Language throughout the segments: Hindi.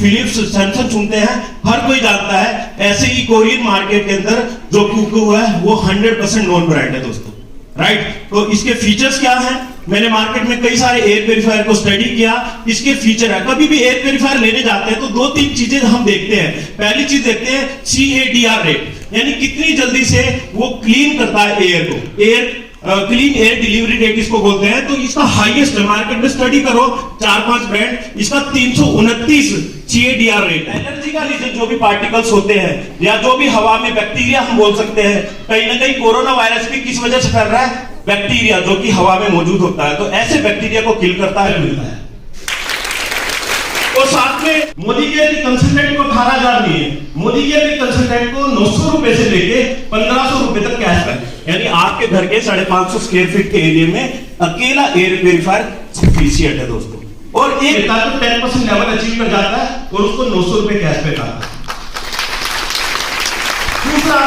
फिलिप्स, सैमसंग सुनते हैं, हर कोई जानता है। ऐसे ही कोरियन मार्केट के अंदर जो कुकू है वो 100% नॉन ब्रांड है दोस्तों, राइट। तो इसके फीचर्स क्या हैं? मैंने मार्केट में कई सारे एयर प्यूरिफायर को स्टडी किया। इसके फीचर है, कभी भी एयर प्यूरिफायर लेने जाते हैं तो 2-3 चीजें हम देखते हैं। पहली चीज देखते हैं CADR रेट, यानी कितनी जल्दी से वो क्लीन करता है एयर को। क्लीन एयर डिलीवरी रेट इसको बोलते हैं। तो इसका हाईएस्ट है, मार्केट में स्टडी करो 4-5 ब्रांड, इसका 329 CADR रेट। एलर्जी का रीजन जो भी पार्टिकल्स होते हैं या जो भी हवा में बैक्टीरिया हम बोल सकते हैं, कहीं ना कहीं कोरोना वायरस भी किस वजह से फैल रहा है? बैक्टीरिया जो कि हवा में मौजूद होता है। तो ऐसे बैक्टीरिया को किल करता है, मिलता है। और साथ में मोदी केयर के कंसल्टेंट को 18,000 नहीं है, मोदी केयर के कंसल्टेंट को 900 रुपए से लेके 1500 रुपए तक कैशबैक, यानी आपके घर के 550 स्क्वायर फीट के एरिया में अकेला एयर प्यूरिफायर सफिशिएंट है दोस्तों। और एक 10% लेवल अचीव कर जाता है और उसको 900 रुपए कैशबैक आता है। दूसरा,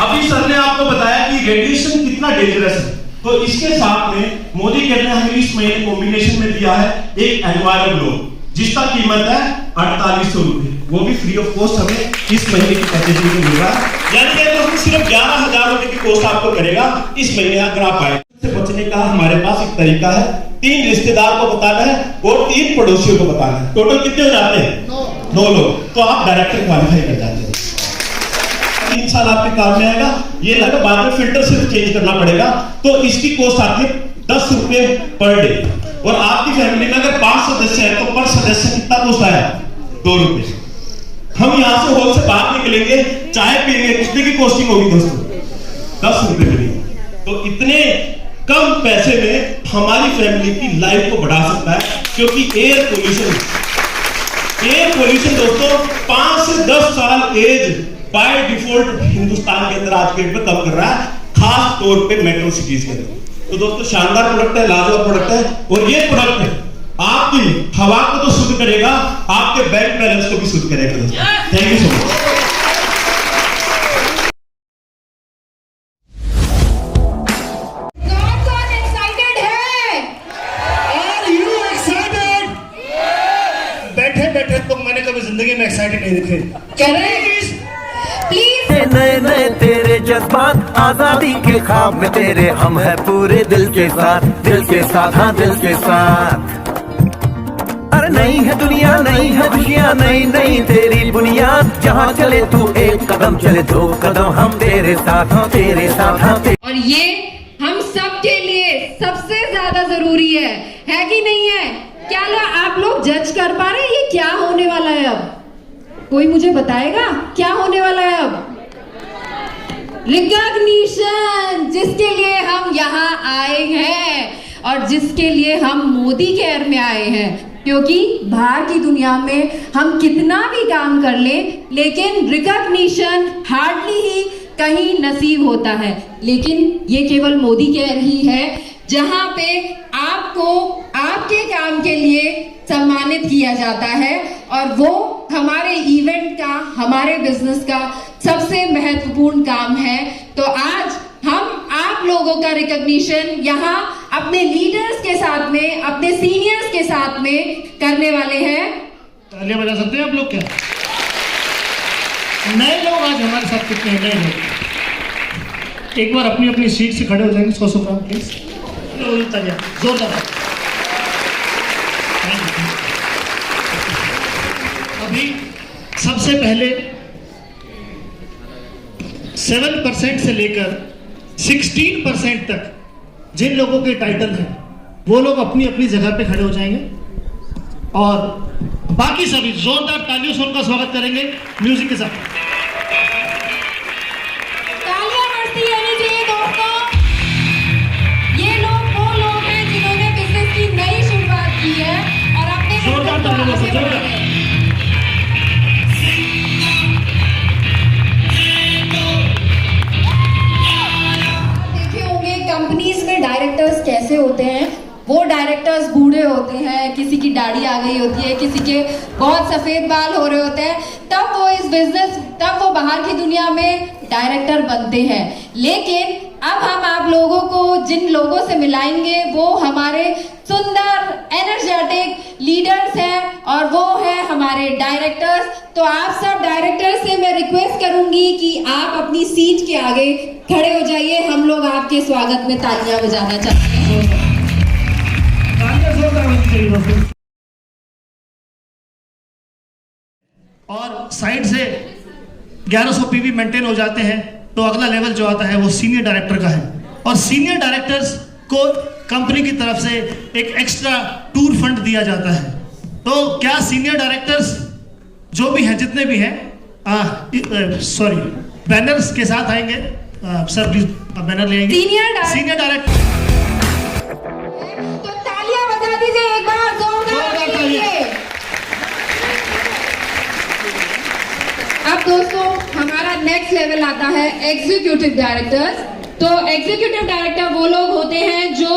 अभी सर ने आपको बताया कि रेडिएशन कितना डेंजरस है, तो इसके साथ में मोदी केयर ने हमें इस महीने कॉम्बिनेशन में दिया है एक एनवायरमेंट, जिसका कीमत है 4800 रुपए, वो भी फ्री ऑफ कॉस्ट हमें इस महीने की पैकेजिंग में मिल रहा है। यानी कि तो सिर्फ 11,000 रुपए की कॉस्ट आपको करेगा इस महीने अगर आप आए। इससे बचने का हमारे पास एक तरीका है, 3 रिश्तेदार को बताना है और 3 पड़ोसियों को बताना है। टोटल कितने हो जाते हैं? 9 लोग। तो आप डायरेक्टर क्वालिफाई कर जाते हैं। 3 साल आपके काम में आएगा। ये लगा बाद में फिल्टर सिर्फ चेंज करना पड़ेगा। तो इसकी कॉस्ट आती है 10 रुपए पर डे। और आपकी फैमिली में अगर 5 सदस्य है तो पर सदस्य कितना कॉस्ट आया? 2 रुपए। हम यहां से हॉल से बाहर निकलेंगे, चाय पिएंगे, कितने की कॉस्टिंग होगी दोस्तों? 10 रुपए मिलेगी। तो इतने कम पैसे में हमारी फैमिली की लाइफ को बढ़ा सकता है, क्योंकि एयर पोल्यूशन दोस्तों 5 से 10 साल एज बाय डिफॉल्ट हिंदुस्तान के अंदर आज के डेट में कम कर रहा है, खास तौर पे मेट्रो सिटीज के अंदर। तो दोस्तों शानदार प्रोडक्ट है, लाजवाब प्रोडक्ट है। और ये प्रोडक्ट है आपकी हवा को तो शुद्ध करेगा, आपके बैंक बैलेंस को भी शुद्ध करेगा दोस्तों। Thank you so much. कौन एक्साइटेड है? Are you excited? बैठे बैठे तो मैंने कभी जिंदगी में एक्साइटेड नहीं देखे। Correct, please. नए नए तेरे जज्बात, आजादी के ख्वाब में तेरे हम है पूरे दिल के साथ, दिल के साथ, हाँ दिल के साथ। अरे नई है दुनिया, नई है खुशियाँ, नई नई तेरी बुनियाद, जहाँ चले तू एक कदम चले 2 कदम हम तेरे साथ, हाँ तेरे साथ, हाँ तेरे। और ये हम सब के लिए सबसे ज्यादा जरूरी है कि नहीं है? क्या आप लोग जज कर पा रहे हैं ये क्या होने वाला है? अब कोई मुझे बताएगा क्या होने वाला है? अब रिकॉग्निशन, जिसके लिए हम यहाँ आए हैं और जिसके लिए हम मोदी केयर में आए हैं। क्योंकि बाहर की दुनिया में हम कितना भी काम कर लें, लेकिन रिकॉग्निशन हार्डली ही कहीं नसीब होता है। लेकिन ये केवल मोदी केयर ही है जहां पे आपको आपके काम के लिए सम्मानित किया जाता है, और वो हमारे इवेंट का, हमारे बिजनेस का सबसे महत्वपूर्ण काम है। तो आज हम आप लोगों का रिकॉग्निशन यहाँ अपने लीडर्स के साथ में, अपने सीनियर्स के साथ में करने वाले हैं। तालियां बजा सकते हैं आप लोग क्या? नए लोग आज हमारे साथ कितने नए लोग? एक बार अपनी अपनी सीट से खड़े हो जाएंगे 100 ग्राम प्लीज। जोरदार। अभी सबसे पहले 7% से लेकर 16% तक जिन लोगों के टाइटल हैं वो लोग अपनी अपनी जगह पे खड़े हो जाएंगे, और बाकी सभी जोरदार तालियों से उनका स्वागत करेंगे म्यूजिक के साथ। तालियां बजती रहनी चाहिए दोस्तों। ये लोग वो लोग हैं जिन्होंने बिजनेस की नई शुरुआत की है और अपने जोरदार तालियां बजाओ, जोरदार। देखे होंगे कंपनीज में डायरेक्टर्स कैसे होते हैं। वो डायरेक्टर्स बूढ़े होते हैं, किसी की दाढ़ी आ गई होती है, किसी के बहुत सफेद बाल हो रहे होते हैं, तब वो इस बिजनेस, तब वो बाहर की दुनिया में डायरेक्टर बनते हैं। लेकिन अब हम आप लोगों को जिन लोगों से मिलाएंगे वो हमारे सुंदर एनर्जेटिक लीडर्स हैं और वो है हमारे डायरेक्टर्स। तो आप सब डायरेक्टर्स से मैं रिक्वेस्ट करूंगी कि आप अपनी सीट के आगे खड़े हो जाइए। हम लोग आपके स्वागत में तालियां बजाना चाहते हैं। और साइड से 1100 पीवी मेंटेन हो जाते हैं तो अगला लेवल जो आता है वो सीनियर डायरेक्टर का है। और सीनियर डायरेक्टर्स को कंपनी की तरफ से एक एक्स्ट्रा टूर फंड दिया जाता है। तो क्या सीनियर डायरेक्टर्स जो भी हैं, जितने भी हैं, सॉरी, बैनर्स के साथ आएंगे। सर प्लीज बैनर ले आएंगे। सीनियर डायरेक्टर, तो तालियां बजा दीजिए एक बार जोरदार के लिए। अब दोस्तों हमारा नेक्स्ट लेवल आता है एग्जीक्यूटिव डायरेक्टर्स। तो एग्जीक्यूटिव डायरेक्टर वो लोग होते हैं जो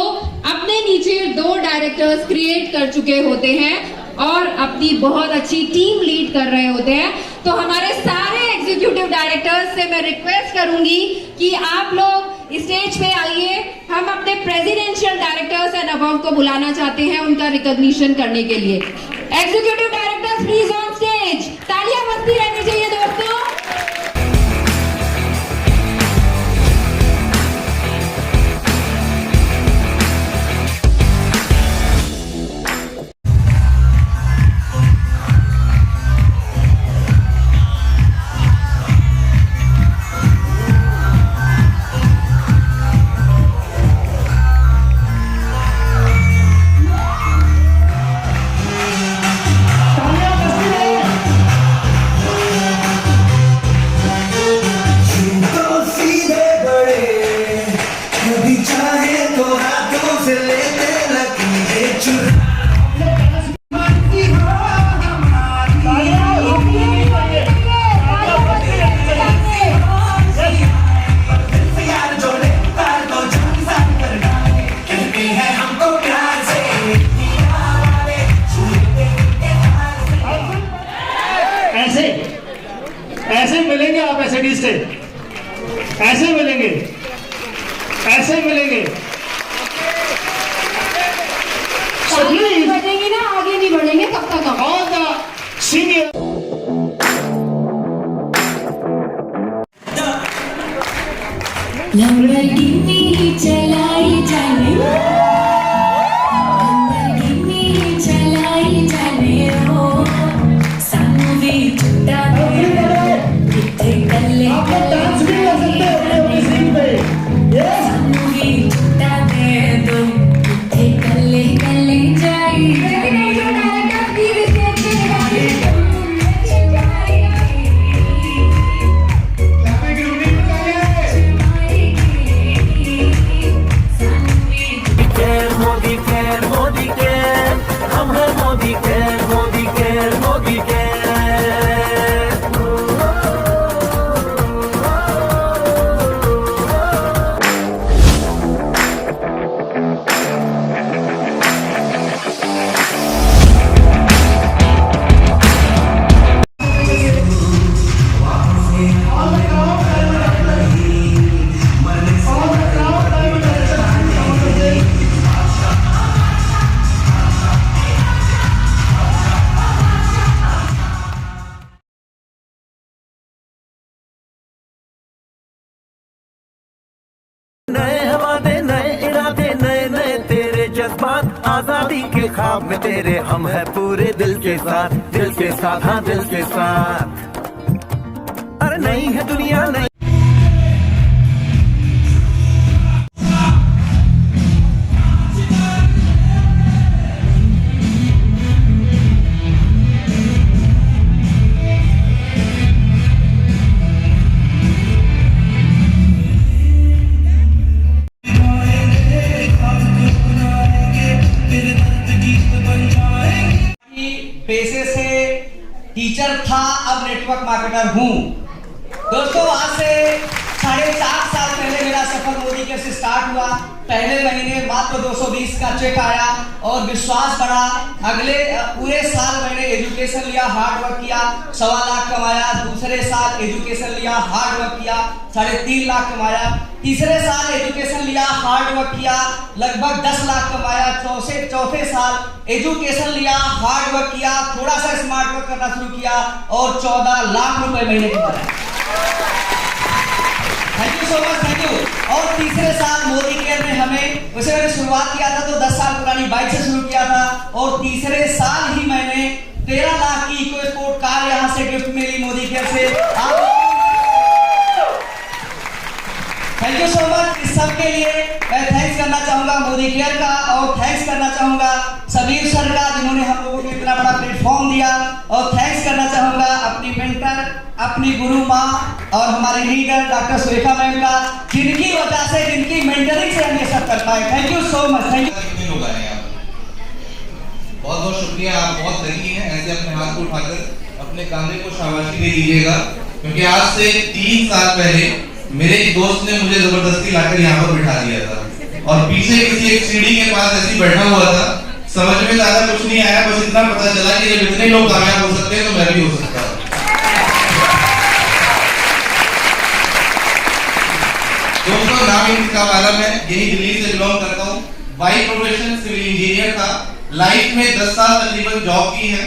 अपने नीचे 2 डायरेक्टर्स क्रिएट कर चुके होते हैं और अपनी बहुत अच्छी टीम लीड कर रहे होते हैं। तो हमारे सारे एग्जीक्यूटिव डायरेक्टर्स से मैं रिक्वेस्ट करूंगी कि आप लोग स्टेज पे आइए। हम अपने प्रेसिडेंशियल डायरेक्टर्स एंड अबव को बुलाना चाहते हैं उनका रिकॉग्निशन करने के लिए। Executive directors please on stage. तालियां बजती रहनी चाहिए दोस्तों। ऐसे मिलेंगे आप एसएडी से, ऐसे मिलेंगे, ऐसे मिलेंगे। बढ़ेंगे ना, आगे नहीं बढ़ेंगे कब तक हम। ऑल द सीनियर लंबरगिनी चलाई जाने, लंबरगिनी चलाई जाने ओ, सानू भी छुट्टा दे किथे कल्ले सानू भी छुट्टा दे दो किथे कल्ले कल्ले जाई। आजादी के ख्वाब में तेरे हम है पूरे दिल के साथ, हाँ दिल के साथ। अरे नहीं है दुनिया नहीं। पेशे से टीचर था, अब नेटवर्क मार्केटर हूँ। दोस्तों आज से 4.5 साल पहले मेरा सफर मोदी के से स्टार्ट हुआ। पहले महीने मात्र 220 का चेक आया और विश्वास बढ़ा। अगले पूरे साल मैंने एजुकेशन लिया, हार्ड वर्क किया, 1.25 लाख कमाया। दूसरे साल एजुकेशन लिया, हार्ड वर्क किया, 3.5 लाख कमाया। तीसरे साल एजुकेशन लिया, हार्ड वर्क किया, लगभग 10 लाख कमाया। चौथे साल एजुकेशन लिया, हार्ड वर्क किया, थोड़ा सा स्मार्ट वर्क करना शुरू किया और 14 लाख रुपए महीने कमाया। Thank you so much, thank you. और तीसरे साल मोदी केयर ने हमें, वैसे मैंने शुरुआत किया था तो 10 साल पुरानी बाइक से शुरू किया था और तीसरे साल ही मैंने 13 लाख की इको स्पोर्ट कार यहां से गिफ्ट मिली मोदी केयर से। Thank you so much. इस सब के लिए मैं थैंक्स करना चाहूंगा मोदी केयर का और थैंक्स करना चाहूंगा समीर सर का जिन्होंने हम लोगों को इतना बड़ा प्लेटफॉर्म दिया और थैंक्स करना चाहूंगा अपनी मेंटर, अपनी गुरु माँ और हमारे लीडर डॉक्टर सुरेखा मैम का, जिनकी वजह से, जिनकी मेंटरिंग से हम ये सब कर पाए। Thank you so much, thank you. कितने लोग आए हैं? बहुत बहुत शुक्रिया, आप बहुत लकी हैं। ऐसे अपने हाथ को उठाकर अपने कांधे को शाबाशी दे दीजिएगा, क्योंकि आज से 3 साल पहले मेरे एक दोस्त ने मुझे जबरदस्ती लाकर यहाँ पर बिठा दिया था और पीछे किसी एक सीढ़ी के पास ऐसे बैठा हुआ था। समझ में ज्यादा कुछ नहीं आया, बस इतना पता चला कि जब इतने लोग कामयाब हो सकते हैं तो मैं भी हो सकता हूँ। दोस्तों, नाम इनका मालूम है, यही दिल्ली से बिलोंग करता हूँ। बाई प्रोफेशन सिविल इंजीनियर था। लाइफ में 10 साल तकरीबन जॉब की है।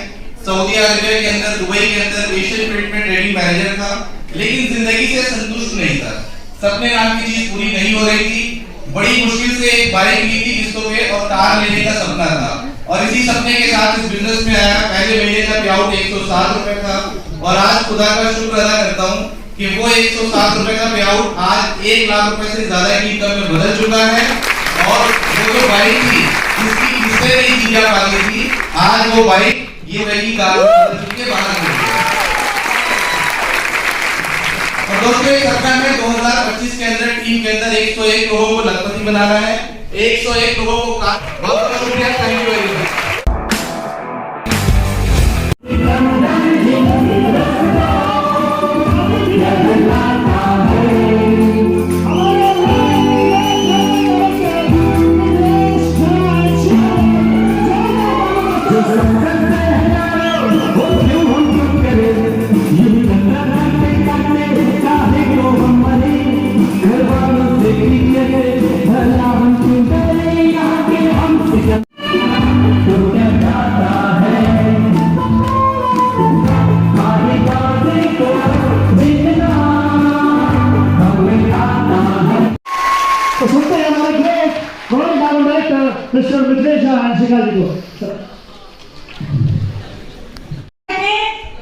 सऊदी अरबिया के अंदर, दुबई के अंदर एशियन पेंट में ट्रेडिंग मैनेजर था, लेकिन जिंदगी से संतुष्ट नहीं था। सपने नाम की चीज पूरी नहीं हो रही थी। बड़ी मुश्किल से एक बाइक ली थी किस्तों पे और कार लेने का सपना था और इसी सपने के साथ इस बिजनेस में आया। पहले महीने का पे आउट 107 रुपए था और आज खुदा का शुक्र अदा करता हूँ कि वो 107 रुपए का पे आउट आज 1 लाख रुपए से ज्यादा की इनकम में बदल चुका है। और वो जो बाइक थी जिससे नई चीजें पाली थी, आज वो बाइक ये वही कार बदल चुके बाहर। और दोस्तों, इस सपना में 2025 के अंदर टीम के अंदर 101 लोगों को लखपति बनाना है। 101 लोगों को बहुत बहुत शुक्रिया, थैंक यू वेरी मच। तो सुनते हैं हमारे great world director mister Mithilesh Hansika ji को।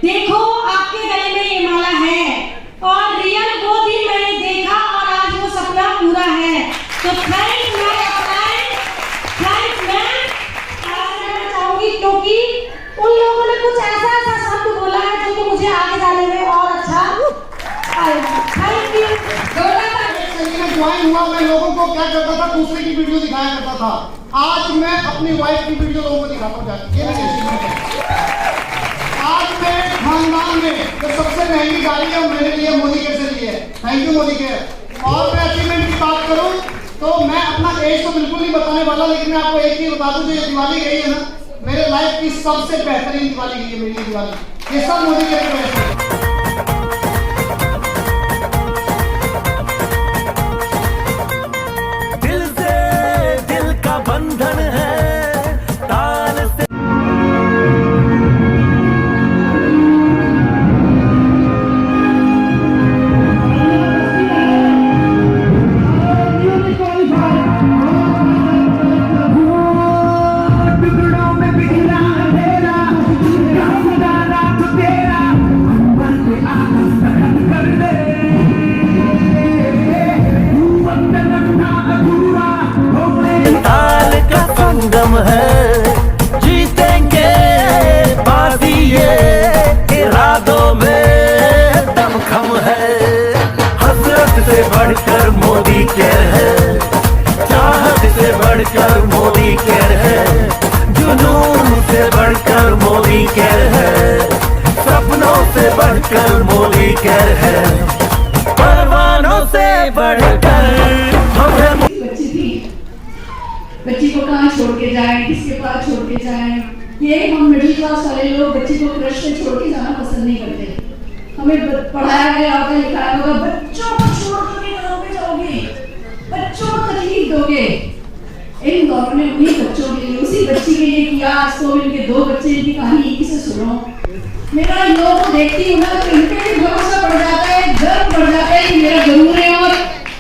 देखो आपके गले में ये माला है और रियल वो दिन मैंने देखा और आज वो सपना पूरा है। तो थैंक मैं चाहूंगी, क्योंकि उन लोगों ने कुछ ऐसा ऐसा शब्द बोला है जो कि मुझे आगे जाने में और अच्छा थैंक यू। ज्वाइन हुआ, मैं लोगों को क्या करता था, दूसरे की वीडियो दिखाया करता था। आज मैं अपनी वाइफ की वीडियो लोगों को दिखाता हूँ जाके। ये आज मैं खानदान में जो सबसे महंगी गाड़ी है मेरे लिए मोदी केयर से ली है। Thank you Modi care. और मैं अचीवमेंट की बात करूं तो मैं अपना एज तो बिल्कुल नहीं बताने वाला, लेकिन मैं आपको एक चीज बता दूं, जो ये दिवाली गई है ना, मेरे लाइफ की सबसे बेहतरीन दिवाली गई है मेरी दिवाली। ये सब मोदी केयर की वजह से। बंधन है ताल से। टुकड़ों में बिखरा अंधेरा, रात तेरा कर दे। ताल का संगम है, जीतेंगे बाजी ये इरादों में दमखम है। हसरत से बढ़कर मोदी केयर है, चाहत से बढ़कर मोदी केयर है, जुनून से बढ़कर मोदी केयर है, सपनों से बढ़कर मोदी केयर है, परवानों से बढ़कर हम। बच्ची थी जाए, किसके पास छोड़ के जाए। ये हम मिडिल क्लास वाले लोग बच्चे को क्रश से छोड़ के जाना पसंद नहीं करते। हमें पढ़ाया गया होगा, लिखाया होगा, बच्चों को छोड़ के कहाँ पे जाओगे, बच्चों को तकलीफ दोगे। इन दौर ने उन्हीं बच्चों के लिए, उसी बच्ची के लिए किया। आज तो इनके 2 बच्चे, इनकी कहानी इन्हीं से सुनो। मेरा इन लोगों को देखती हूँ ना तो इन पे भी भरोसा बढ़ जाता है, गर्व बढ़ जाता है कि मेरा जरूर है, और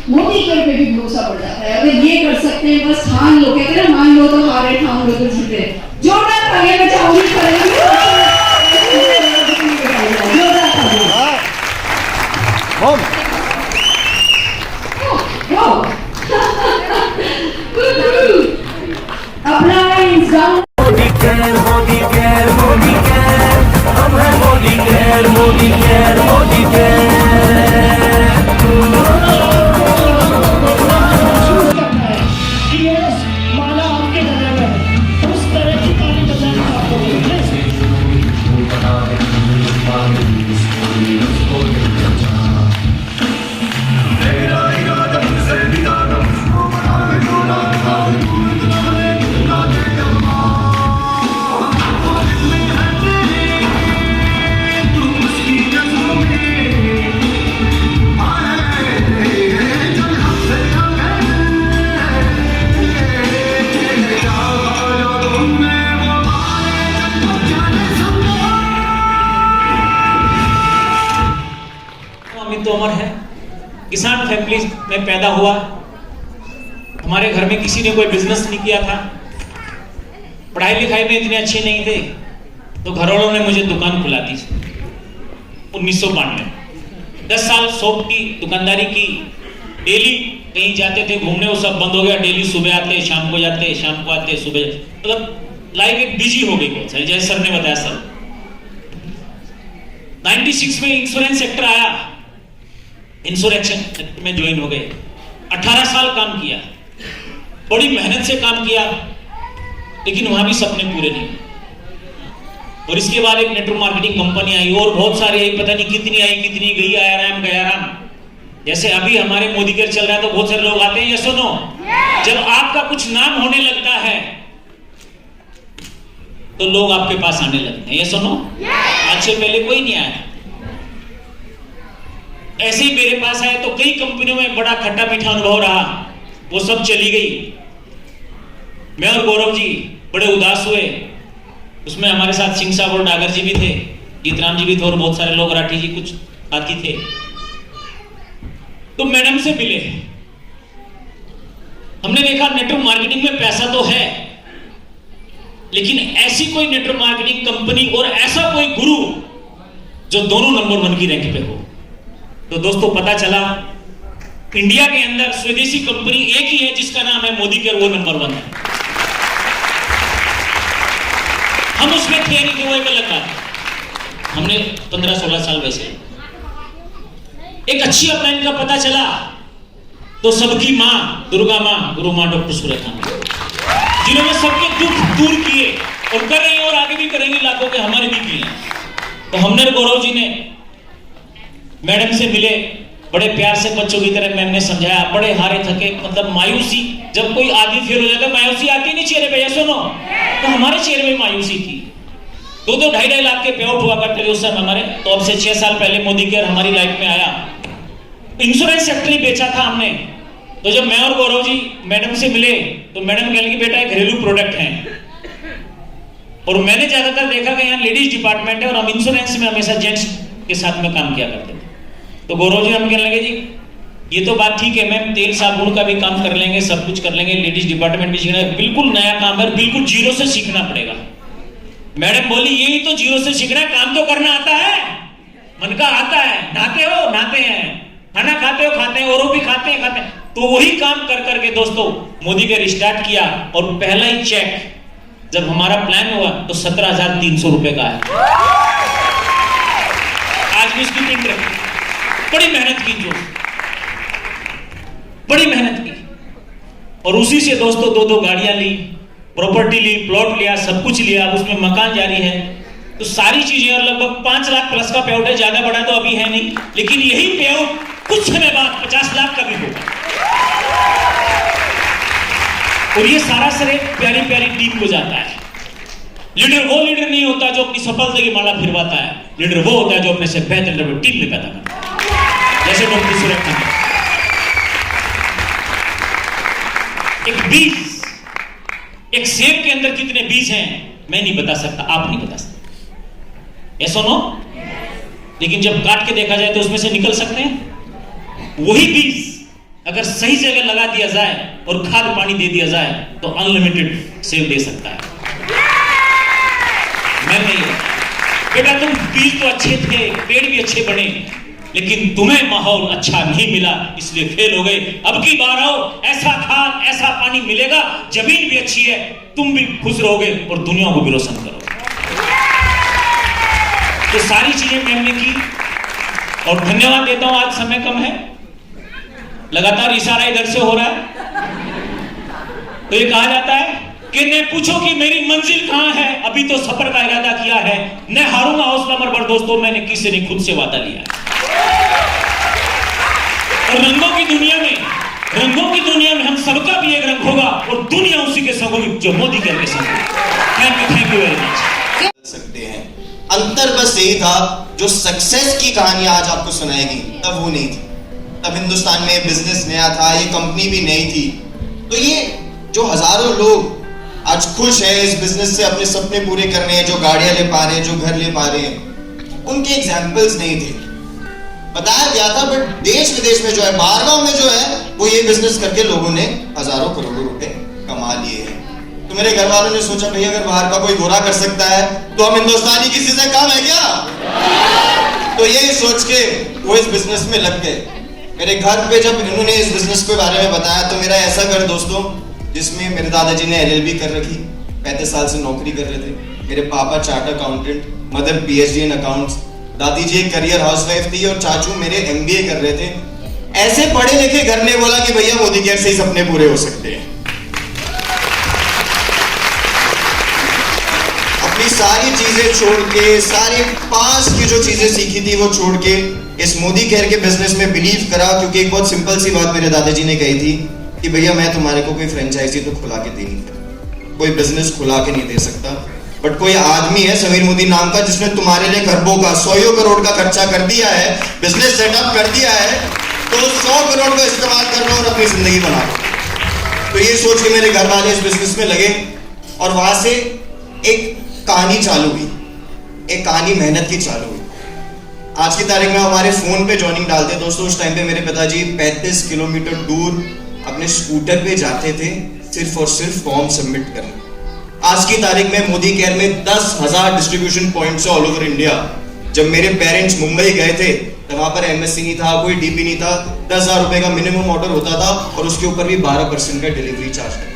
मोदी केयर पे भी भरोसा बढ़ जाता है। अगर ये कर सकते हैं, बस ठान लो, कहते हैं मान लो तो हारे, ठान लो तो जीते। जोरदार तालियां बजाओ, उम्मीद करेंगे जोरदार तालियां। अपना इंसान Modi care, Modi care, Modi care, हम हैं Modi care, Modi care, Modi care. माला आपके गले में है, उस तरह की ताली बजानी आपको मिले। तोमर है, किसान फैमिली में पैदा हुआ। हमारे घर में किसी ने कोई बिजनेस नहीं किया था, पढ़ाई लिखाई में इतने अच्छे नहीं थे, तो घर वालों ने मुझे दुकान खुला दी 1992। 10 साल शॉप की दुकानदारी की। डेली कहीं जाते थे घूमने, वो सब बंद हो गया। डेली सुबह आते, शाम को जाते, शाम को आते, सुबह, मतलब लाइफ एक बिजी हो गई बहुत सारी, जैसे सर ने बताया। सर 96 में इंश्योरेंस सेक्टर आया, इंश्योरेंस सेक्टर में ज्वाइन हो गए। 18 साल काम किया, बड़ी मेहनत से काम किया, लेकिन वहां भी सपने पूरे नहीं। और इसके बाद एक नेटवर्क मार्केटिंग कंपनी आई, और बहुत सारी आई, पता नहीं कितनी आई कितनी गई, आया राम गया राम। जैसे अभी हमारे मोदी केयर चल रहा है तो बहुत सारे लोग आते हैं, ये सुनो, जब आपका कुछ नाम होने लगता है तो लोग आपके पास आने लगते हैं, ये सुनो। आज से पहले कोई नहीं आया, ऐसे ही मेरे पास आए तो कई कंपनियों में बड़ा खट्टा मीठा अनुभव रहा, वो सब चली गई। मैं और गौरव जी बड़े उदास हुए। उसमें हमारे साथ सिंह साहब और डागर जी भी थे, जीतराम जी भी थे, और बहुत सारे लोग, राठी जी कुछ साथी थे। तो मैडम से मिले, हमने देखा नेटवर्क मार्केटिंग में पैसा तो है, लेकिन ऐसी कोई नेटवर्क मार्केटिंग कंपनी और ऐसा कोई गुरु जो दोनों नंबर 1 की रैंक पे हो। तो दोस्तों पता चला इंडिया के अंदर स्वदेशी कंपनी एक ही है जिसका नाम है मोदी केयर, वो नंबर 1 है। हम उसमें थे नहीं, तो वो एक अलग बात। हमने 15-16 साल वैसे एक अच्छी अपलाइन का पता चला तो सबकी मां दुर्गा मां, गुरु मां डॉक्टर सुरेखा, जिन्होंने सबके दुख दूर किए और कर रही हैं और आगे भी करेंगी, लाखों के हमारे भी किए। तो हमने गौरव जी ने मैडम से मिले, बड़े प्यार से बच्चों की तरह मैम ने समझाया, बड़े हारे थके, मतलब मायूसी, जब कोई आदमी फेल हो जाता है मायूसी आती नहीं चेहरे पे, ये सुनो। तो हमारे चेहरे में मायूसी थी। 2-2 लाख के पे आउट हुआ करते थे उस समय हमारे। तो अब से 6 साल पहले मोदी केयर हमारी लाइफ में आया। इंश्योरेंस सेक्टर ही बेचा था हमने। तो जब मैं और गौरव जी मैडम से मिले तो मैडम कहने की बेटा घरेलू प्रोडक्ट है, और मैंने ज्यादातर देखा कि यहाँ लेडीज डिपार्टमेंट है और हम इंश्योरेंस में हमेशा जेंट्स के साथ में काम किया करते थे। तो गौरव जी हम कहने लगे, जी ये तो बात ठीक है मैम, तेल साबुन का भी काम कर लेंगे, सब कुछ कर लेंगे, लेडीज डिपार्टमेंट भी सीखना है, बिल्कुल नया काम है, बिल्कुल जीरो से सीखना पड़ेगा। मैडम बोली यही तो जीरो से सीखना है, काम तो करना आता है, मन का आता है, नहाते हो नहाते हैं, खाना खाते हो खाते हैं, और भी खाते हैं। तो वही काम कर करके दोस्तों मोदी केयर स्टार्ट किया, और पहला ही चेक जब हमारा प्लान हुआ तो 17,300 रुपए का है। आज भी इसकी प्रिंट रखी, बड़ी मेहनत की, जो बड़ी मेहनत की, और उसी से दोस्तों 2-2 गाड़ियां ली, प्रॉपर्टी ली, प्लॉट लिया, सब कुछ लिया, अब उसमें मकान जारी है। तो सारी चीजें, और लगभग 5 लाख प्लस का पे आउट है, ज्यादा बड़ा तो अभी है नहीं, लेकिन यही पे आउट कुछ समय बाद 50 लाख का भी होगा। और ये सारा श्रेय प्यारी प्यारी टीम को जाता है। लीडर वो लीडर नहीं होता जो अपनी सफलता की माला फिरवाता है, लीडर वो होता है जो अपने से बेहतर टीम में पैदा करता है। जैसे डॉक्टर सुरेख खान, एक बीज, एक सेब के अंदर कितने बीज हैं मैं नहीं बता सकता, आप नहीं बता सकते, ऐसा नो? लेकिन जब काट के देखा जाए तो उसमें से निकल सकते हैं। वही बीज अगर सही जगह लगा दिया जाए और खाद पानी दे दिया जाए तो अनलिमिटेड सेब दे सकता है। मैं नहीं, बेटा तुम बीज तो अच्छे थे, पेड़ भी अच्छे बने, लेकिन तुम्हें माहौल अच्छा नहीं मिला इसलिए फेल हो गए। अब की बार आओ, ऐसा खाद ऐसा पानी मिलेगा, जमीन भी अच्छी है, तुम भी खुश रहोगे और दुनिया को भी रोशन करोगे। तो सारी चीजें हमने की और धन्यवाद देता हूं। आज समय कम है, लगातार इशारा इधर से हो रहा है, तो ये कहा जाता है कि न पूछो कि मेरी मंजिल कहां है, अभी तो सफर का इरादा किया है, न हारूंगा हौसला मरबर दोस्तों, मैंने किसी ने खुद से वादा लिया है। और रंगों की दुनिया में हम सबका भी एक रंग होगा और दुनिया उसी के संग होगी जो मोदी के संग होगी। Thank you very much. सकते हैं, अंतर बस यही था, जो सक्सेस की कहानी आज आपको सुनाएगी तब वो नहीं थी, तब हिंदुस्तान में बिजनेस नया था, ये कंपनी भी नई थी। तो ये जो हजारों लोग आज खुश हैं इस बिजनेस से, अपने सपने पूरे कर रहे हैं, जो गाड़ियां ले पा रहे हैं, जो घर ले पा रहे हैं, उनके एग्जाम्पल्स नहीं थे, बताया गया था। बट देश विदेश में जो है, बाहरगांव में जो है, वो ये बिजनेस करके लोगों ने हजारों करोड़ों रुपए कमा लिए हैं। तो मेरे घर वालों ने सोचा भैया अगर बाहर का कोई गोरा कर सकता है तो हम हिंदुस्तानी किसी से कम है क्या? तो यही सोच के वो इस बिजनेस में लग गए। मेरे घर पे जब इन्होंने इस बिजनेस के बारे में बताया तो मेरा ऐसा घर दोस्तों, जिसमें मेरे दादाजी ने LLB कर रखी, 35 साल से नौकरी कर रहे थे, मेरे पापा चार्टर्ड अकाउंटेंट, मदर PhD इन अकाउंट्स, दादी जी एक करियर हाउसवाइफ थी और चाचू मेरे MBA कर रहे थे। ऐसे पढ़े लिखे घर ने बोला कि भैया मोदी केयर से ही सपने पूरे हो सकते हैं। अपनी सारी चीजें छोड़ के, सारे पास की जो चीजें सीखी थी वो छोड़ के इस मोदी केयर के बिजनेस में बिलीव करा, क्योंकि एक बहुत सिंपल सी बात मेरे दादाजी ने कही थी कि भैया मैं तुम्हारे को कोई फ्रेंचाइजी तो खुला के दे नहीं सकता, कोई बिजनेस खुला के नहीं दे सकता, बट कोई आदमी है समीर मोदी नाम का जिसने तुम्हारे लिए खरबों का 100 करोड़ का खर्चा कर दिया है, बिजनेस सेटअप कर दिया है, तो 100 करोड़ को इस्तेमाल कर लो और अपनी जिंदगी बना लो। तो ये सोच के मेरे घर वाले इस बिजनेस में लगे और वहां से एक कहानी चालू हुई, एक कहानी मेहनत की चालू हुई। आज की तारीख में हमारे फोन पे जॉइनिंग डालते दोस्तों, उस टाइम पे मेरे पिताजी 35 किलोमीटर दूर अपने स्कूटर पे जाते थे सिर्फ और सिर्फ फॉर्म सबमिट करने। आज की तारीख में मोदी केयर में 10,000 distribution points all over India. जब मेरे पेरेंट्स मुंबई गए थे तो वहां पर MSC नहीं था, कोई DP नहीं था, 10,000 रुपए का मिनिमम ऑर्डर होता था और उसके ऊपर भी 12% का डिलीवरी चार्ज था।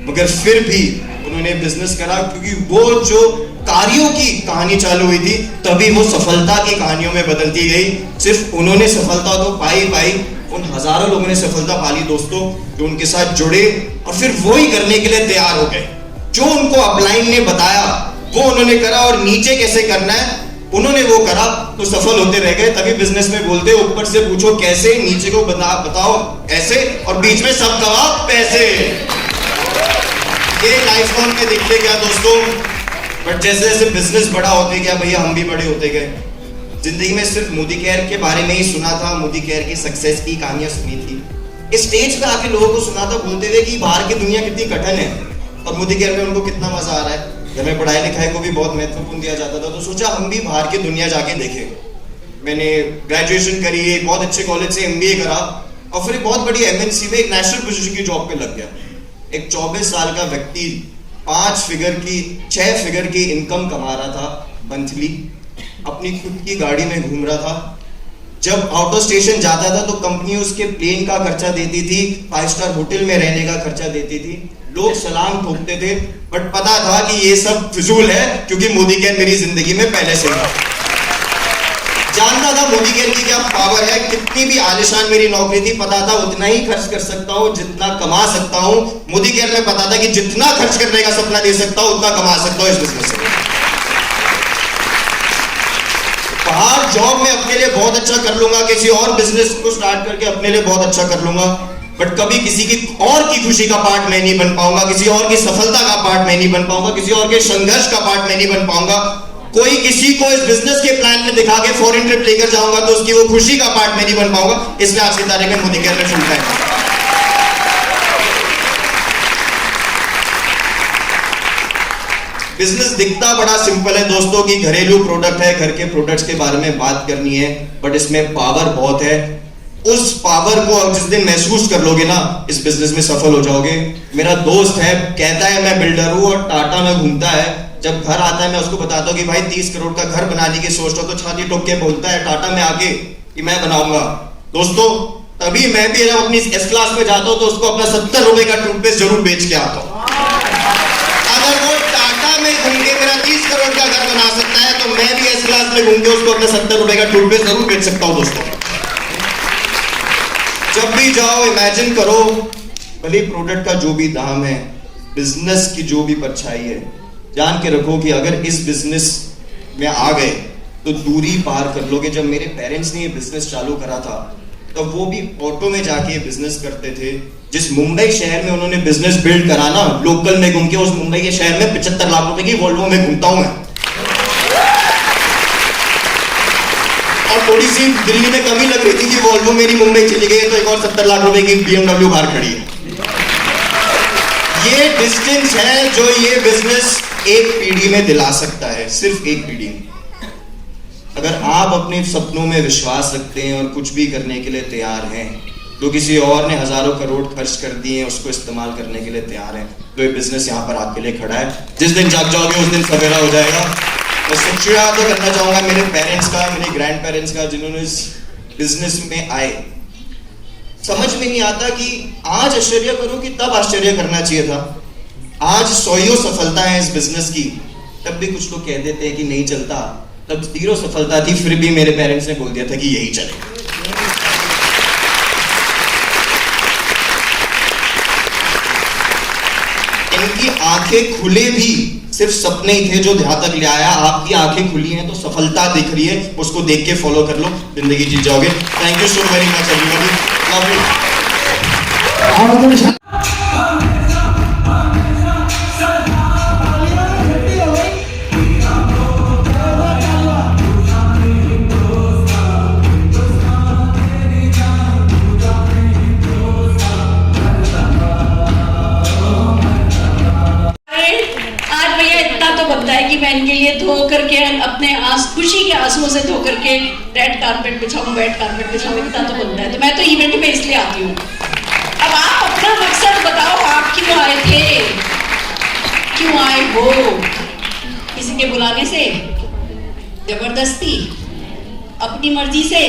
मगर फिर भी उन्होंने बिजनेस करा, क्योंकि वो जो कार्यों की कहानी चालू हुई थी तभी वो सफलता की कहानियों में बदलती गई। सिर्फ उन्होंने सफलता तो पाई, उन हजारों लोगों ने सफलता पाली दोस्तों, जो उनके साथ जुड़े और फिर वो ही करने के लिए तैयार हो गए। जो उनको अपलाइन ने बताया वो उन्होंने करा, और नीचे कैसे करना है उन्होंने वो करा, तो सफल होते रह गए। तभी बिजनेस में बोलते ऊपर से पूछो कैसे, नीचे को बताओ ऐसे, और बीच में सब गवा पैसे। ये लाइफ फॉर्म में दिखते गया दोस्तों, बट जैसे जैसे बिजनेस बड़ा होते गया भैया हम भी बड़े होते गए। जिंदगी में सिर्फ मोदी केयर के बारे में ही सुना था, मोदी केयर की सक्सेस की कहानियां सुनी थी। इस स्टेज पे आके लोगों को सुना था बोलते हुए कि बाहर की दुनिया कितनी कठिन है और मोदी केयर में उनको कितना मजा आ रहा है। घर में पढ़ाई लिखाई को भी बहुत महत्वपूर्ण दिया जाता था, तो सोचा हम भी बाहर की दुनिया जाके देखें। मैंने ग्रेजुएशन करी, एक बहुत अच्छे कॉलेज से MBA करा और फिर एक बहुत बड़ी MNC में एक नेशनल पोजीशन की जॉब पे लग गया। एक 24 साल का व्यक्ति 6 फिगर की इनकम कमा रहा था मंथली, अपनी खुद की गाड़ी में घूम रहा था। जब आउट ऑफ स्टेशन जाता था तो कंपनी उसके प्लेन का खर्चा देती थी, 5 स्टार होटल में रहने का खर्चा देती थी। लोग सलाम ठोकते थे, बट पता था कि ये सब फिजूल है, क्योंकि मोदी केयर मेरी जिंदगी में पहले से था। जानता था मोदी केयर की क्या पावर है, कितनी भी आलिशान मेरी नौकरी थी, पता था उतना ही खर्च कर सकता हूँ जितना कमा सकता हूँ। मोदी केयर में पता था कि जितना खर्च करने का सपना दे सकता हूँ उतना कमा सकता हूँ इस बिजनेस से। बाहर जॉब में अपने लिए बहुत अच्छा कर लूंगा, किसी और बिजनेस को स्टार्ट करके अपने लिए बहुत अच्छा कर लूंगा, बट कभी किसी की और की खुशी का पार्ट मैं नहीं बन पाऊंगा, किसी और की सफलता का पार्ट मैं नहीं बन पाऊंगा, किसी और के संघर्ष का पार्ट मैं नहीं बन पाऊंगा। कोई किसी को इस बिजनेस के प्लान में दिखा के फॉरेन ट्रिप लेकर जाऊंगा तो उसकी वो खुशी का पार्ट मैं नहीं बन पाऊंगा। इसलिए आज की तारीख में मोदी केयर में चुनता है। बिजनेस दिखता बड़ा सिंपल है दोस्तों कि घरेलू प्रोडक्ट है, घर के प्रोडक्ट्स के बारे में बात करनी है, बट इसमें पावर बहुत है। उस पावर को जिस दिन महसूस कर लोगे ना, इस बिजनेस में सफल हो जाओगे। मेरा दोस्त है, कहता है मैं बिल्डर हूं और टाटा में घूमता है। जब घर आता है मैं उसको बताता हूँ कि भाई 30 करोड़ का घर बनाने की सोच रहा, तो छाती ठोक के बोलता है टाटा में आके कि मैं बनाऊंगा। दोस्तों तभी मैं भी जब अपनी एस क्लास में जाता हूँ तो उसको अपना 70 रुपए का टूथपेस्ट जरूर बेच के आता हूँ। अगर वो टाटा में घूम के मेरा 30 करोड़ का घर बना सकता है तो मैं भी एस क्लास में घूम के उसको अपना 70 रुपए का टूथपेस्ट जरूर बेच सकता हूँ। दोस्तों जब भी जाओ इमेजिन करो, भले प्रोडक्ट का जो भी दाम है, बिजनेस की जो भी परछाई है, जान के रखो कि अगर इस बिजनेस में आ गए तो दूरी पार कर लोगे। जब मेरे पेरेंट्स ने ये बिजनेस चालू करा था तब वो भी ऑटो में जाके ये बिजनेस करते थे। जिस मुंबई शहर में उन्होंने बिजनेस बिल्ड करा ना, लोकल में घूम के उस मुंबई के शहर में 75 लाख रुपए की वोल्वो में घूमता हूं मैं। और थोड़ी सी दिल्ली में कमी लग रही थी कि वोल्वो मेरी मुंबई चली गई तो एक और 70 लाख रुपए की BMW बाहर खड़ी है। ये डिस्टेंस है जो ये बिजनेस एक पीढ़ी में दिला सकता है, सिर्फ एक पीढ़ी में। अगर आप अपने सपनों में विश्वास रखते हैं और कुछ भी करने के लिए तैयार हैं, तो किसी और ने हजारों करोड़ खर्च कर दिए हैं उसको इस्तेमाल करने के लिए तैयार हैं, तो ये बिजनेस यहाँ पर आपके लिए खड़ा है। जिस दिन जाग जाओगे उस दिन सवेरा हो जाएगा। मैं शुक्रिया तो करना चाहूंगा मेरे पेरेंट्स का, मेरे ग्रैंड पेरेंट्स का, जिन्होंने इस बिजनेस में आए। समझ में नहीं आता कि आज आश्चर्य करूं कि तब आश्चर्य करना चाहिए था। आज 100 सफलता है इस बिजनेस की, तब भी कुछ लोग कह देते हैं कि नहीं चलता। तब 0 सफलता थी, फिर भी मेरे पेरेंट्स ने बोल दिया था कि यही चले। इनकी आंखें खुले भी सिर्फ सपने ही थे जो यहाँ तक ले आया। आपकी आंखें खुली हैं तो सफलता दिख रही है, उसको देख के फॉलो कर लो, जिंदगी जीत जाओगे। Thank you so very much everybody, love you. कि मैं इनके लिए धो करके अपने खुशी के आंसुओं से धो करके रेड कारपेट बिछाऊं, रेड कारपेट बिछाऊं, इतना तो बनता है। तो मैं तो इवेंट में इसलिए आती हूँ। अब आप अपना मकसद बताओ, आप क्यों आए थे, क्यों आए हो? किसी के बुलाने से, जबरदस्ती, अपनी मर्जी से,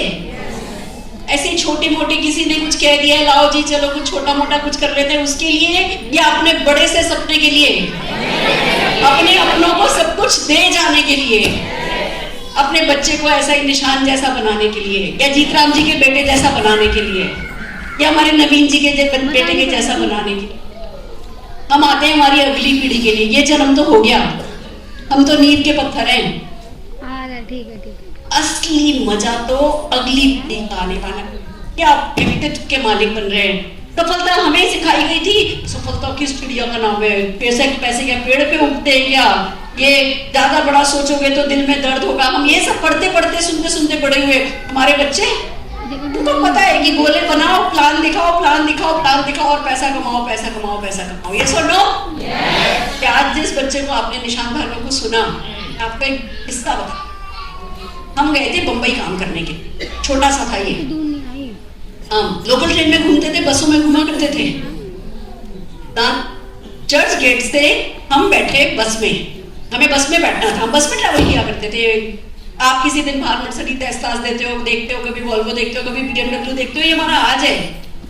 ऐसे छोटे मोटे किसी ने कुछ कह दिया लाओ जी चलो कुछ छोटा मोटा कुछ कर लेते हैं उसके लिए, या अपने बड़े से सपने के लिए, अपने अपनों को सब कुछ दे जाने के लिए, अपने बच्चे को ऐसा ही निशान जैसा बनाने के लिए, या जीतराम जी के बेटे जैसा बनाने के लिए, या हमारे नवीन जी के बेटे के जैसा बनाने के लिए। हम आते हैं हमारी अगली पीढ़ी के लिए। ये जन्म तो हो गया, हम तो नींव के पत्थर हैं। ठीक है। असली मजा तो अगली पीढ़ी का आने वाला है। क्या आप व्यक्तित्व के मालिक बन रहे हैं? सफलता हमें सिखाई गई थी, सफलता किस चिड़िया का नाम है? पैसे क्या पेड़ पे उगते हैं क्या? ये ज्यादा बड़ा सोचोगे तो दिल में दर्द होगा। हम ये सब पढ़ते पढ़ते सुनते सुनते बड़े हुए। हमारे बच्चे उनको पता है कि गोले बनाओ, प्लान दिखाओ, प्लान दिखाओ, प्लान दिखाओ और पैसा कमाओ, पैसा कमाओ, पैसा कमाओ। ये सुनो कि आज जिस बच्चे को आपने निशान धारकों को सुना, आपको एक किस्सा बता। हम गए थे बंबई काम करने के, छोटा सा था ये। हम लोकल ट्रेन में घूमते थे, बसों में घुमा करते थे। चर्च गेट से हम बैठे बस में, हमें बस में बैठना था, हम बस में ट्रैवल किया करते थे। आप किसी दिन बाहर मर्सिडीज टेस्ला देते हो, देखते हो, कभी वॉल्वो देखते हो, कभी BMW देखते हो। ये हमारा आज है,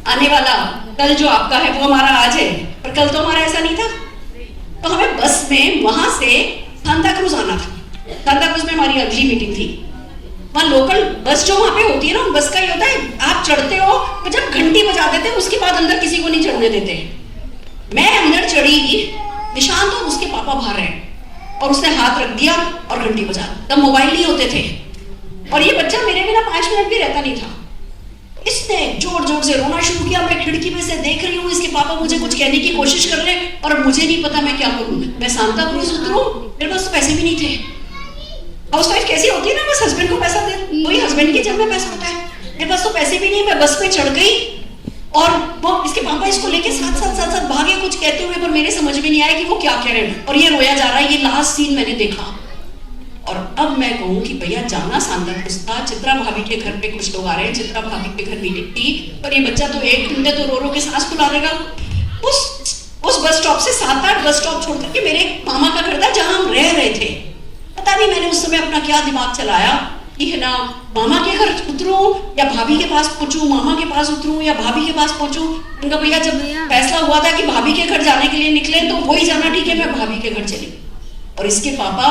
आने वाला कल जो आपका है वो हमारा आज है, पर कल तो हमारा ऐसा नहीं था। तो हमें बस में वहां से सांता क्रूज आना था। सांता क्रूज में हमारी अगली मीटिंग थी। वहाँ लोकल बस जो वहाँ पे होती है ना, बस का ये होता है आप चढ़ते हो तो जब घंटी बजा देते हैं उसके बाद अंदर किसी को नहीं चढ़ने देते। मैं अंदर चढ़ी, निशान तो उसके पापा बाहर है और उसने हाथ रख दिया और घंटी बजा। तब मोबाइल नहीं होते थे और ये बच्चा मेरे बिना 5 मिनट भी रहता नहीं था। इसने जोर जोर से रोना शुरू किया। मैं खिड़की में से देख रही हूँ इसके पापा मुझे कुछ कहने की कोशिश कर रहे हैं और मुझे नहीं पता मैं क्या करूँ। मैं सांता क्रूज उतरूं, मेरे पास तो पैसे भी नहीं थे। हाउसवाइफ कैसी होती है ना, बस हस्बैंड को पैसा दे, वही हस्बैंड की जेब में पैसा होता है। मेरे पास तो पैसे भी नहीं। मैं बस पे चढ़ गई और वो इसके पापा इसको लेके साथ भागे कुछ कहते हुए, पर मेरे समझ में नहीं आया कि वो क्या कह रहे हैं। और ये रोया जा रहा है। ये लास्ट सीन मैंने देखा। और अब मैं कहूँ कि भैया जाना सांता क्रूज था। चित्रा भाभी के घर पे कुछ लोग आ रहे हैं, चित्रा भाभी के घर मीटिंग थी, पर ये बच्चा तो 1 घंटे तो रो रो के सांस फुला देगा। उस बस स्टॉप से 7-8 बस स्टॉप छोड़ करके मेरे मामा का घर था जहां हम रह रहे थे। पता नहीं मैंने उस समय अपना क्या दिमाग चलाया कि है ना, मामा के घर उतरूं या भाभी के पास पहुंचूं, मामा के पास उतरूं या भाभी के पास पहुंचूं। उनका भैया जब फैसला हुआ था कि भाभी के घर जाने के लिए निकले तो वही जाना ठीक है, मैं भाभी के घर चली। और इसके पापा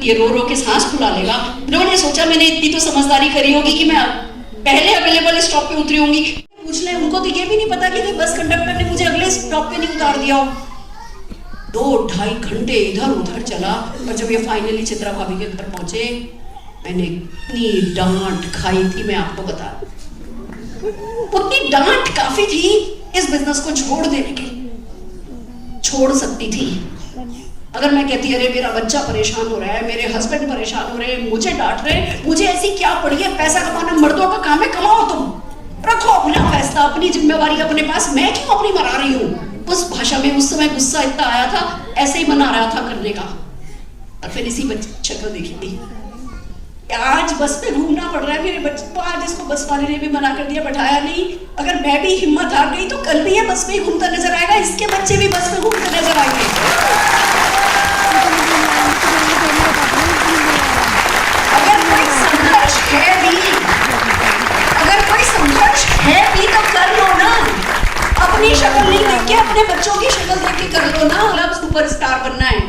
ये रो रो के सांस फुला लेगा। उन्होंने सोचा मैंने इतनी तो समझदारी करी होगी कि मैं पहले अवेलेबल स्टॉप पे उतरी होंगी। पूछ ले, उनको तो ये भी नहीं पता कि बस कंडक्टर ने मुझे अगले स्टॉप पे नहीं उतार दिया हो। 2-2.5 घंटे इधर उधर चला और जब ये फाइनली चित्रा भाभी के घर पहुंचे, मैंने इतनी डांट खाई थी, मैं आपको बता दूं। उतनी डांट काफी थी इस बिजनेस को छोड़ देने के। छोड़ सकती थी अगर मैं कहती अरे मेरा बच्चा परेशान हो रहा है, मेरे हस्बैंड परेशान हो रहे हैं, मुझे डांट रहे हैं, मुझे ऐसी क्या पड़ी है, पैसा कमाना मर्दों का काम है, कमाओ तुम, रखो अपना फैसला, अपनी जिम्मेवारी अपने पास, मैं क्यों अपनी मरा रही हूँ। उस भाषा में उस समय गुस्सा इतना आया था, ऐसे ही मना रहा था करने का। और फिर इसी बच्चे की शक्ल देखी थी। आज बस में घूमना पड़ रहा है मेरे बच्चे को। आज इसको बस वाले ने भी मना कर दिया, बैठाया नहीं। अगर मैं भी हिम्मत हार गई तो कल भी ये बस में ही घूमता नजर आएगा, इसके बच्चे भी बस में घूमते नजर आएंगे। अगर कोई संघर्ष है भी तो कर लो ना। अपनी शक्ल नहीं देख के अपने बच्चों की शक्ल देख के कर लो ना। मतलब सुपरस्टार बनना है,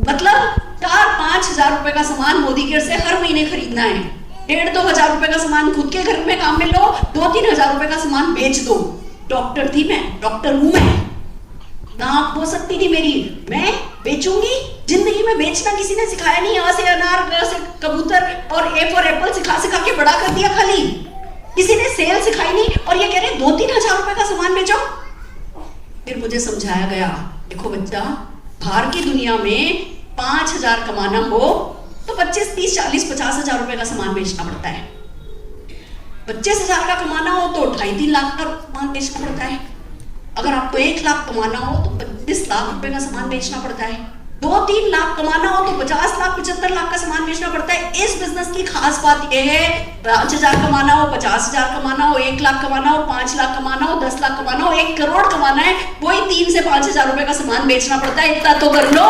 मतलब 4-5 हजार रुपए का सामान मोदी केयर से हर महीने खरीदना है। 1,5-2 हजार रुपए का सामान खुद के घर में काम में लो, 2-3 हजार रुपए का सामान बेच दो। डॉक्टर थी मैं, डॉक्टर हूं मैं, नाक हो सकती थी मेरी, मैं बेचूंगी। जिंदगी में बेचना किसी ने सिखाया नहीं। आ से अनार, ब से कबूतर और ए फॉर एप्पल सिखा के बड़ा कर दिया खाली। किसी ने सेल सिखाई नहीं। और ये कह रहे 2-3 हजार रुपए का सामान बेचो। फिर मुझे समझाया गया, देखो बच्चा, बाहर की दुनिया में 5 हजार कमाना हो तो 25, 30, 40, 50 हजार रुपए का सामान बेचना पड़ता है। 25 हजार का कमाना हो तो 2.5-3 लाख का सामान बेचना पड़ता है। अगर आपको 1 लाख कमाना हो तो 25 लाख रुपए का सामान बेचना पड़ता है। 2-3 लाख कमाना हो तो 50 लाख 75 लाख का सामान बेचना पड़ता है। इस बिजनेस की खास बात यह है, 5 हजार कमाना हो, 50 हजार कमाना हो, 1 लाख कमाना हो, 5 लाख कमाना हो, 10 लाख कमाना हो, 1 करोड़ कमाना है, वही 3 से 5 हजार रुपए का सामान बेचना पड़ता है। इतना तो कर लो।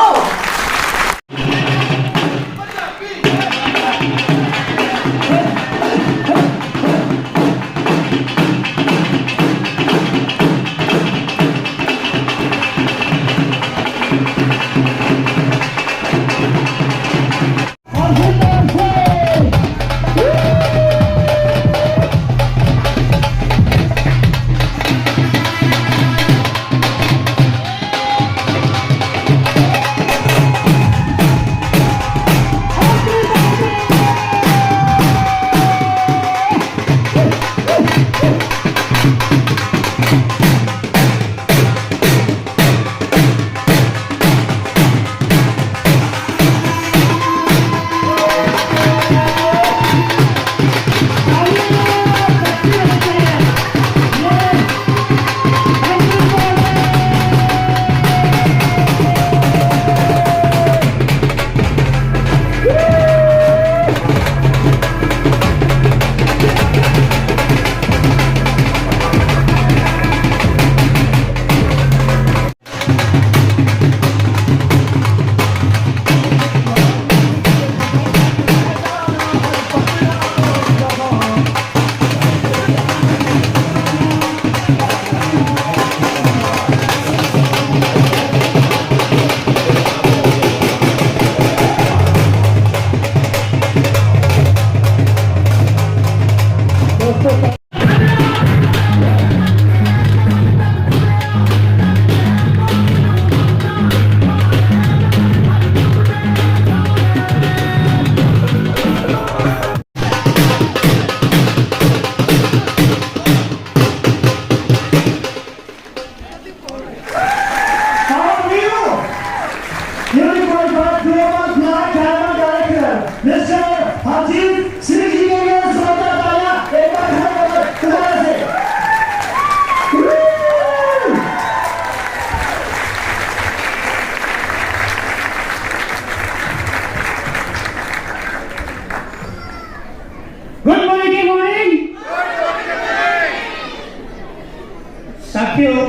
साथियों,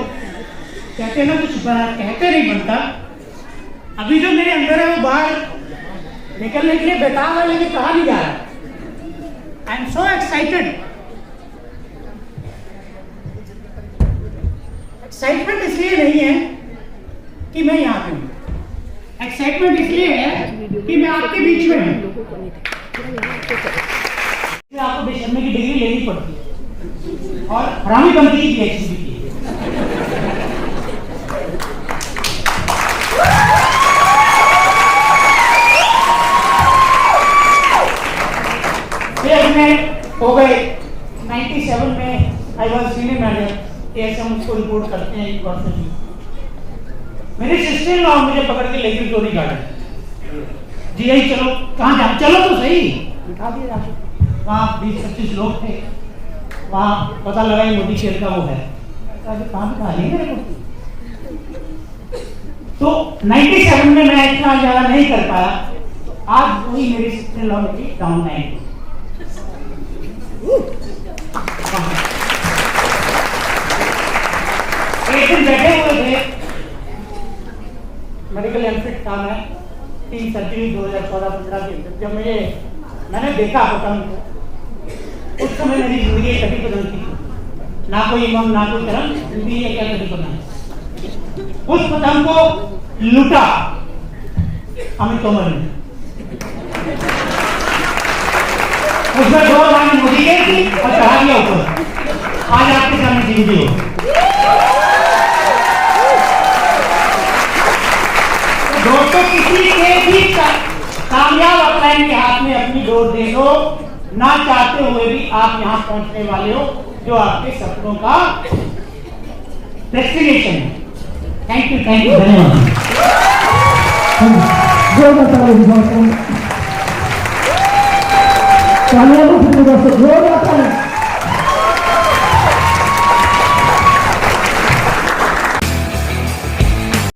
कहते हैं ना कुछ कहते नहीं बनता। अभी जो मेरे अंदर है वो बाहर निकलने के लिए बेताब है, लेकिन कहा नहीं जा रहा। I am so excited. Excitement इसलिए नहीं है कि मैं यहाँ पे हूँ, एक्साइटमेंट इसलिए है कि मैं आपके बीच में हूँ। आपको बेशर्मी की डिग्री लेनी पड़ती है और हरामी बनती की PhD भी की। में हो गए 97 में आई वॉज सीनियर मैनेजर, हम उसको रिपोर्ट करते हैं यूनिवर्सिटी। मेरे सिस्टर लॉ मुझे पकड़ के लेके चोरी गार्डन, जी यही चलो कहाँ जा, चलो तो सही, उठा दिया। वहाँ 20-25 लोग थे, वहाँ पता लगा मोदी शेर का वो है, कहाँ बिठा लेंगे मेरे को। तो 97 में मैं इतना ज्यादा नहीं कर पाया, आज वही मेरी सिस्टर लॉ की डाउन लाइन। एक दिन बैठे हुए थे, मेडिकल एमफिट था मैं 3 सर्जरी 2014-15 के अंदर, जब मैंने देखा पतंग को, उस समय मेरी जिंदगी कभी बदल थी, ना कोई इमाम ना कोई धर्म, जिंदगी क्या कभी बदल। उस पतंग को लूटा अमित तोमर ने, उसमें 2 लाइन मोदी के थी और चढ़ा दिया ऊपर। आज आपके सामने जिंदगी हो। दोस्तों, किसी के भी कामयाब अपलाइन के हाथ में अपनी डोर दे दो, ना चाहते हुए भी आप यहाँ पहुंचने वाले हो, जो आपके सपनों का डेस्टिनेशन है। थैंक यू, धन्यवाद। जो